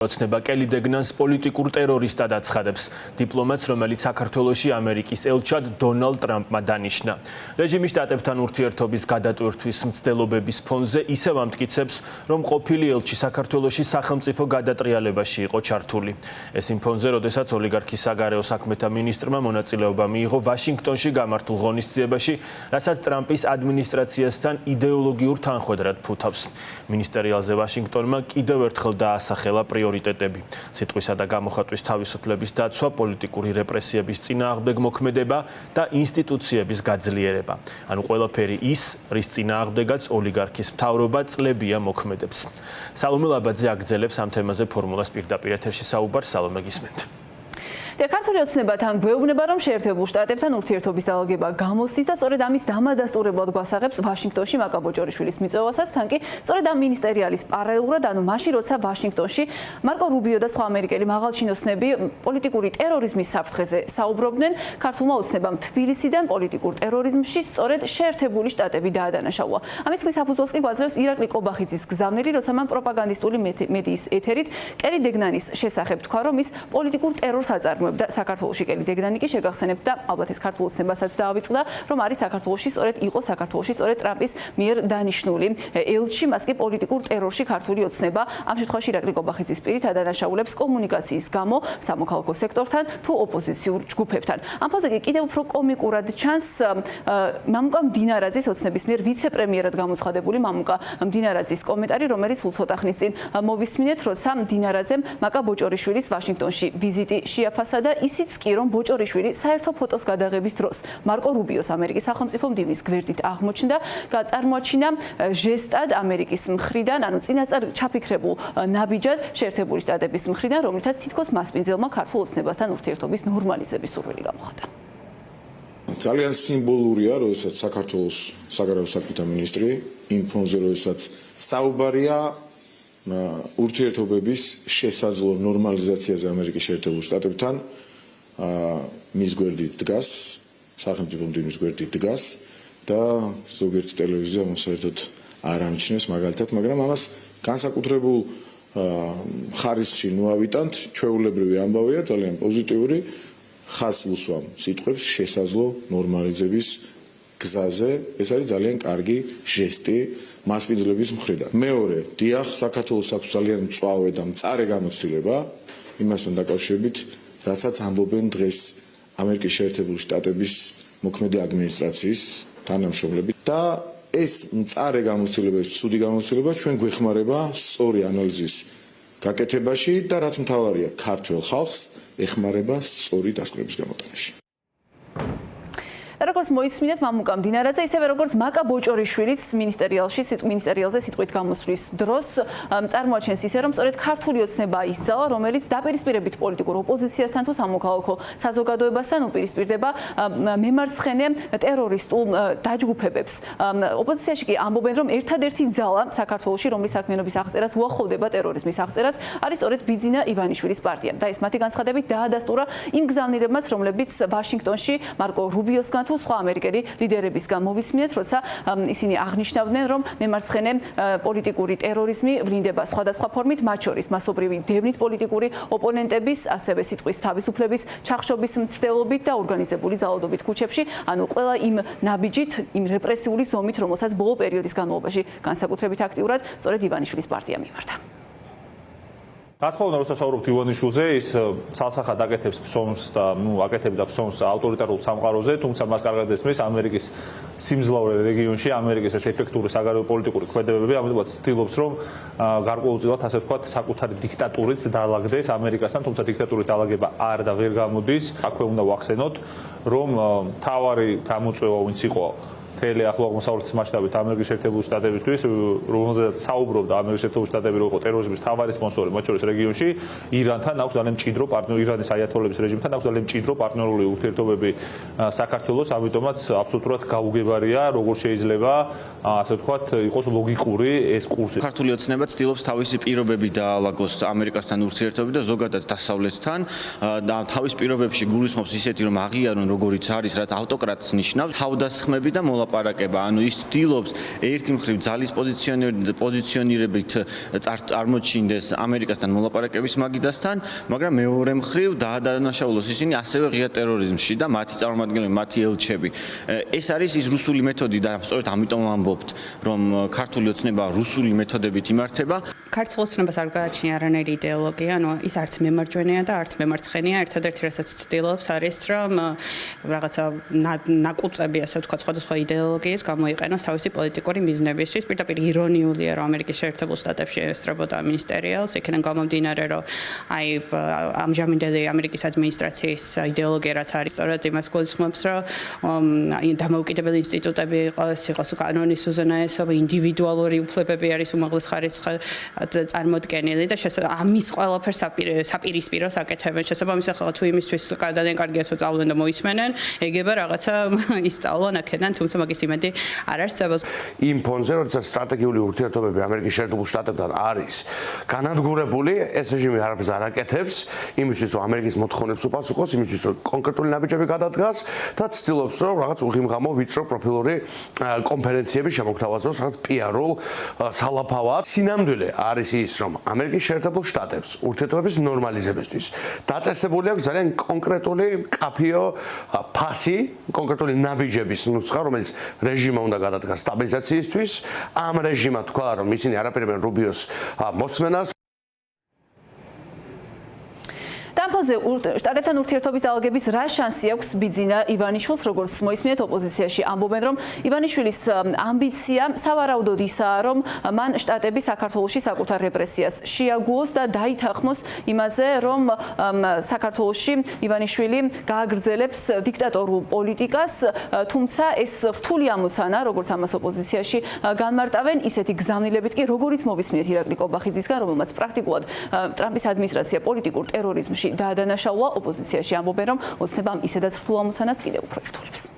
ოცნება კელი დეგნანს პოლიტიკურ ტერორისტად აცხადებს დიპლომატს, რომელიც საქართველოში ამერიკის ელჩად დონალდ ტრამპმა დანიშნა. რეჟიმი შტატებთან ურთიერთობის გადატვირთვის მცდელობების ფონზე ისევ ამტკიცებს, რომ ყოფილი ელჩი საქართველოში სახელმწიფო გადატრიალებაში იყო ჩართული. ეს იმ ფონზე, როდესაც ოლიგარქის საგარეო საქმეთა მინისტრმა მონაწილეობა მიიღო ვაშინგტონში გამართულ ღონისძიებაში, რასაც ტრამპის ადმინისტრაციასთან იდეოლოგიურ თანხმედრად ფუთავს. მინისტერიალზე ვაშინგტონმა კიდევ ერთხელ დაასახელა პრიორიტეტები. სიტყვისა და გამოხატვის თავისუფლების დაცვა, პოლიტიკური რეპრესიების წინააღმდეგ მოქმედება და ინსტიტუციების გაძლიერება. ანუ ყველაფერი ის, რის წინააღმდეგაც ოლიგარქის მთავრობა წლებია მოქმედებს. სალომე ლაბაძე აგრძელებს ამ თემაზე ფორმულას პირდაპირ ეთერში საუბარს. სალომე, გისმენთ. ქართული ოცნებათან გვეუბნება, რომ შეერთებულ შტატებთან ურთიერთობის დაალგება გამოსდის და სწორედ ამის დამადასტურებლად გვასაღებს ვაშინგტონში მაკა ბოჭორიშვილის მიწვევასაც, თან კი სწორედ ამ მინისტერიალის პარალელურად, ანუ მაშინ როცა ვაშინგტონში მარკო რუბიო და სხვა ამერიკელი მაღალჩინოსნები პოლიტიკური ტერორიზმის საფრთხეზე საუბრობდნენ, ქართულმა ოცნებამ თბილისიდან პოლიტიკურ ტერორიზმში სწორედ შეერთებული შტატები დაადანაშაულა. ამის თქმის საფუძველს კი გვაძლევს ირაკლი კობახიძის გზავნილი, როცა მან პროპაგანდისტული მედიის ეთერით კელი დეგნანის შესახებ თქვა, რომ ის პოლიტიკურ ტერორს აწარმოებს და საქართველოში კელი დეგნანი კი შეგახსენებთ და ალბათ ეს ქართულ ოცნებასაც დაავიწყდა, რომ არის საქართველოში სწორედ ტრამპის მიერ დანიშნული ელჩი, მას კი პოლიტიკურ ტერორში ქართული ოცნება ამ შემთხვევაში ირაკლი კობახიძის პირით ადანაშაულებს კომუნიკაციის გამო სამოქალაქო სექტორთან თუ ოპოზიციურ ჯგუფებთან. ამ ფონზე კი კიდევ უფრო კომიკურად ჩანს მამუკა მდინარაძის ოცნების მიერ ვიცე-პრემიერად გამოცხადებული მამუკა მდინარაძის კომენტარი, რომელიც სულ ცოტა ხნის წინ მოვისმინეთ, როცა მდინარაძემ მაკა ბოჭორიშვილის ვაშინგტონში ვიზიტი შეაფასა და ისიც კი, რომ ბოჭორიშვილი საერთო ფოტოს გადაღების დროს მარკო რუბიოს ამერიკის სახელმწიფო მდივნის გვერდით აღმოჩნდა, წარმოაჩინა ჟესტად ამერიკის მხრიდან, ანუ წინასწარ ჩაფიქრებულ ნაბიჯად შეერთებული შტატების მხრიდან, რომლითაც თითქოს მასპინძელმა ქართულ ოცნებასთან ურთიერთობის ნორმალიზების სურვილი გამოხატა. ძალიან სიმბოლურია, როდესაც საქართველოს საგარეო საქმეთა მინისტრი იმ ფონზე, როდესაც საუბარია ურთიერთობების შესაძლო ნორმალიზაციაზე ამერიკის შეერთებულ შტატებთან მის გვერდით დგას, სახელმწიფო მდივნის გვერდით დგას და ზოგიერთი ტელევიზია საერთოდ არ ამჩნევს მაგალითად, მაგრამ ამას განსაკუთრებულ ხარისხში ნუავიტანთ, ჩვეულებრივი ამბავია, ძალიან პოზიტიური, ხაზს უსვამ სიტყვებს შესაძლო ნორმალიზების გზაზე. ეს არის ძალიან კარგი ჟესტი მასპინძლების მხრიდან. მეორე, დიახ, საქართველოს აქვს ძალიან მწვავე და მწარე გამოცდილება იმასთან დაკავშირებით, რასაც ამბობენ დღეს ამერიკის შეერთებული შტატების მოქმედი ადმინისტრაციის თანამშრომლები და ეს მწარე გამოცდილება, ცუდი გამოცდილება ჩვენ გვეხმარება სწორი ანალიზის გაკეთებაში და რაც მთავარია, ქართველ ხალხს ეხმარება სწორი დასკვნების გამოტანაში. როგორც მოისმინეთ მამუკა მდინარაძე, ისევე როგორც მაკა ბოჭორიშვილის მინისტერიალზე სიტყვით გამოსვლის დროს წარმოაჩენს ისე, რომ სწორედ ქართული ოცნება ისწავლა, რომელიც დაპირისპირებით პოლიტიკურ ოპოზიციასთან თუ სამოქალაქო საზოგადოებასთან უპირისპირდება მემარცხენე ტერორისტულ დაჯგუფებებს. ოპოზიციაში კი ამბობენ, რომ ერთადერთი ძალა საქართველოში, რომლის საქმიანობის აღწერას უახლოვდება ტერორიზმის აღწერას, არის სწორედ ბიძინა ივანიშვილის პარტია. და ეს მათი განცხადებით დაადასტურა იმ გზავნილებმაც, რომლებიც ვაშინგტონში მარკო რუბიოსგან თუ სხვა ამერიკელი ლიდერებისგან მოვისმინეთ, როცა ისინი აღნიშნავდნენ, რომ მემარცხენე პოლიტიკური ტერორიზმი ვლინდება სხვადასხვა ფორმით, მათ შორის მასობრივი დევნით პოლიტიკური ოპონენტების, ასევე სიტყვის თავისუფლების ჩახშობის მცდელობით და ორგანიზებული ძალადობით ქუჩებში, ანუ ყველა იმ ნაბიჯით, იმ რეპრესიული ზომით, რომელსაც ბოლო პერიოდის განმავლობაში განსაკუთრებით აქტიურად სწორედ ივანიშვილის პარტია მიმართა. რა თქმა უნდა, როცა საუბრობთ ივანიშვილზე, ის სალსახად აკეთებს ფსონს და აკეთებდა ფსონს ავტორიტარულ სამყაროზე, თუმცა მას კარგად ესმის ამერიკის სიმძლავრე რეგიონში, ამერიკის ეს ეფექტური საგარეო პოლიტიკური ქმედებები, ამიტომაც ცდილობს, რომ გარკვეულწილად, ასე ვთქვათ, საკუთარი დიქტატურით დაალაგდეს ამერიკასთან, თუმცა დიქტატურით დაალაგება არ და ვერ გამოდის. აქვე უნდა ვახსენოთ, რომ მთავარი გამოწვევა ვინც იყო მთელი ახლო აღმოსავლეთის მასშტაბით ამერიკის შეერთებული შტატებისთვის, რომელზეც საუბრობდა ამერიკის შეერთებული შტატები, რომ იყო ტერორიზმის მთავარი სპონსორი, მათ შორის რეგიონში, ირანთან აქვს ძალიან მჭიდრო პარტნიორული, ირანის აიათოლების რეჟიმთან აქვს ძალიან მჭიდრო პარტნიორული ურთიერთობები საქართველოს, ამიტომაც აბსოლუტურად გაუგებარია, როგორ შეიძლება, ასე ვთქვათ, იყოს ლოგიკური ეს კურსი. ქართული ოცნება ცდილობს თავისი პირობები დაალაგოს ამერიკასთან ურთიერთობები და ზოგადად დასავლეთთან და თავის პირობებში გულისხმობს ისეთი, რომ აღიარონ როგორიც არის, რაც ავტოკრატს ნიშნავს, თავდასხმები და მოლაპარაკება, ანუ ის ცდილობს ერთი მხრივ ძალის პოზიციონირებით წარმოჩინდეს ამერიკასთან მოლაპარაკების მაგიდასთან, მაგრამ მეორე მხრივ დაადანაშაულოს ისინი ასევე ღია ტერორიზმში და მათი წარმომადგენლები, მათი ელჩები. ეს არის ის რუსული მეთოდი და სწორედ ამიტომ ამბობთ, რომ ქართული ოცნება რუსული მეთოდებით იმართება. ქართულ ოცნებას არ გააჩნია არანაირი იდეოლოგია, ანუ ის არც მემარჯვენეა და არც მემარცხენეა. ერთადერთი რასაც ცდილობს არის, რომ რაღაცა ნაკუწები, ასე ვთქვათ, სხვადასხვა იდეოლოგიის გამოიყენოს თავისი პოლიტიკური მიზნებისთვის. პირდაპირ ირონიულია, რომ ამერიკის შეერთებულ შტატებში ესწრებოდა მინისტერიალს, იქიდან გამომდინარე, რომ აი ამჟამინდელი ამერიკის ადმინისტრაციის იდეოლოგია რაც არის, სწორედ იმას გულისხმობს, რომ დამოუკიდებელი ინსტიტუტები იყოს კანონის უზენაესობა, ინდივიდუალური უფლებები არის უმაღლეს ხარისხის წარმოდგენილი და ამის ყველაფერს საპირისპიროს აკეთებენ. შესაბამისად, ხალხ თუ იმისთვის ძალიან კარგია თუ წავლენ და მოისმენენ, ეგება რაღაცა ისწავლონ აქედან, თუმცა მაგის იმედი არ არსებობს. იმ ფონზე, როდესაც სტრატეგიული ურთიერთობები ამერიკის შეერთებულ შტატებთან არის განადგურებული, ეს რეჟიმი არაფერს არ აკეთებს, იმისთვის რომ ამერიკის მოთხოვნებს უპასუხოს, იმისთვის რომ კონკრეტული ნაბიჯები გადადგას და ცდილობს რომ რაღაც უღიმღამო ვიწრო პროფილური კონფერენციები შემოგთავაზოს რაღაც პიარულ სალაფავად. სინამდვილე არის ის, რომ ამერიკის შეერთებულ შტატებს ურთიერთობების ნორმალიზებისთვის დაწესებული აქვს ძალიან კონკრეტული კაფეო ფასი, კონკრეტული ნაბიჯების ნუსხა, რომელიც რეჟიმმა უნდა გადადგას სტაბილიზაციისთვის. ამ რეჟიმმა თქვა, რომ ისინი არაპირებენ რუბიოს მოსმენას. დამფოზე შტატებთან ურთიერთობის დაალგების რა შანსი აქვს ბიძინა ივანიშვილს, როგორც მოისმინეთ ოპოზიციაში ამბობენ, რომ ივანიშვილის ამბიცია სავარაუდოდ ისაა, რომ მან შტატები საქართველოში საკუთარ რეპრესიას შეაგუოს და დაითანხმოს იმაზე, რომ საქართველოში ივანიშვილი გააგრძელებს დიქტატორულ პოლიტიკას, თუმცა ეს რთული ამოცანა, როგორც ამას ოპოზიციაში განმარტავენ, ისეთი გზავნილებით კი, როგორიც მოვისმინეთ ირაკლი კობახიძისგან, რომელმაც პრაქტიკულად ტრამპის ადმინისტრაცია პოლიტიკურ ტერორიზმში დაადანაშაულა, ოპოზიციაში ამბობენ, რომ ოცნებამ ისედაც რთულ ამოცანას კიდევ უფრო ირთულებს.